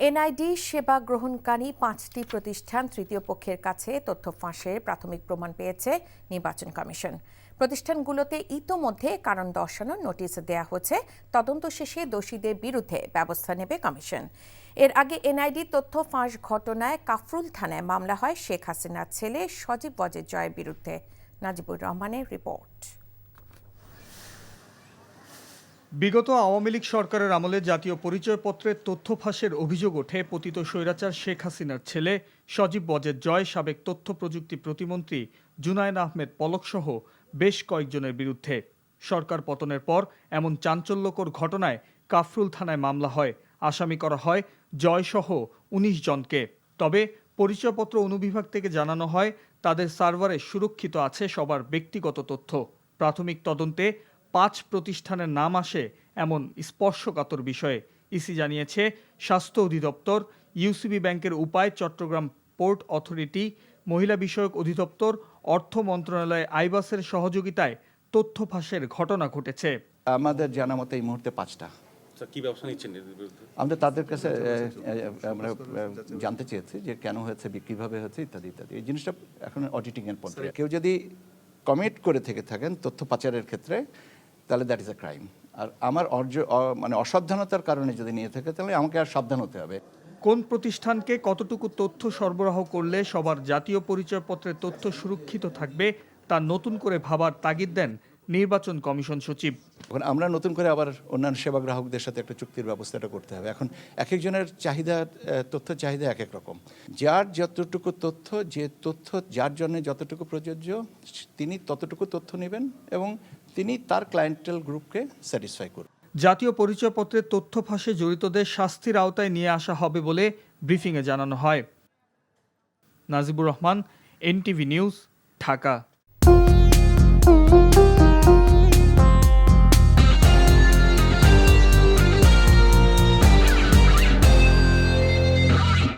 NID সেবা গ্রহণকারী ৫টি প্রতিষ্ঠান তৃতীয় পক্ষের কাছে তথ্য ফাঁসের প্রাথমিক প্রমাণ পেয়েছে নির্বাচন কমিশন। প্রতিষ্ঠানগুলোতে ইতোমধ্যে কারণ দর্শানোর নোটিশ দেয়া হয়েছে। তদন্ত শেষে দোষীদের বিরুদ্ধে ব্যবস্থা নেবে কমিশন। এর আগে এনআইডি তথ্য ফাঁস ঘটনায় কাফরুল থানায় মামলা হয় শেখ হাসিনার ছেলে সজীব ওয়াজেদ জয়ের বিরুদ্ধে। নাজিবুর রহমানের রিপোর্ট। বিগত আওয়ামী লীগ সরকারের আমলে জাতীয় পরিচয়পত্রের তথ্য ফাঁসের অভিযোগ ওঠে পতিত স্বৈরাচার শেখ হাসিনার ছেলে সজীব ওয়াজেদ জয়, সাবেক তথ্য প্রযুক্তি প্রতিমন্ত্রী জুনায়েদ আহমেদ পলকসহ বেশ কয়েকজনের বিরুদ্ধে। সরকার পতনের পর এমন চাঞ্চল্যকর ঘটনায় কাফরুল থানায় মামলা হয়। আসামি করা হয় জয়সহ ১৯ জনকে। তবে পরিচয়পত্র অনুবিভাগ থেকে জানানো হয় তাদের সার্ভারে সুরক্ষিত আছে সবার ব্যক্তিগত তথ্য। প্রাথমিক তদন্তে ৫ প্রতিষ্ঠানের নাম আসে এমন স্পর্শকাতর বিষয়ে। ইসি জানিয়েছে স্বাস্থ্য অধিদপ্তর, ইউসিবি ব্যাংকের উপায়, চট্টগ্রাম পোর্ট অথরিটি, মহিলা বিষয়ক অধিদপ্তর, অর্থ মন্ত্রণালয়, আইবাসের সহযোগিতায় তথ্য ফাঁসের ঘটনা ঘটেছে। আমাদের জানা মতো এই মুহূর্তে 5টা। কি ব্যবস্থা নিচ্ছেন? আমরা তাদের কাছে আমরা জানতে চেয়েছি যে কেন হয়েছে, কিভাবে হয়েছে, ইত্যাদি ইত্যাদি। এই জিনিসটা এখন অডিটিং এর পর্যায়ে। কেউ যদি কমিট করে থেকে থাকেন তথ্য পাচারের ক্ষেত্রে, তাহলে দ্যাট ইজ এ ক্রাইম। আর আমার মানে অসাবধানতার কারণে যদি নিয়ে থাকে, তাহলে আমাকে আর সাবধান হতে হবে। কোন প্রতিষ্ঠানকে কতটুকু তথ্য সরবরাহ করলে সবার জাতীয় পরিচয়পত্রের তথ্য সুরক্ষিত থাকবে তা নতুন করে ভাবার তাগিদ দেন নির্বাচন কমিশন সচিব। এখন আমরা নতুন করে আবার অন্যান্য সেবা গ্রাহকদের সাথে একটা চুক্তির ব্যবস্থাটা করতে হবে। এখন এক একজনের চাহিদা, তথ্য চাহিদা এক এক রকম। যার যতটুকু তথ্য, যে তথ্য যার জন্য যতটুকু প্রযোজ্য, তিনি ততটুকু তথ্য নেবেন এবং তিনি তার ক্লায়েন্টেল গ্রুপকে স্যাটিসফাই করবেন। জাতীয় পরিচয়পত্রের তথ্য ফাঁসে জড়িতদের শাস্তির আওতায় নিয়ে আসা হবে বলে ব্রিফিংয়ে জানানো হয়। Najibur Rahman, NTV news, Dhaka.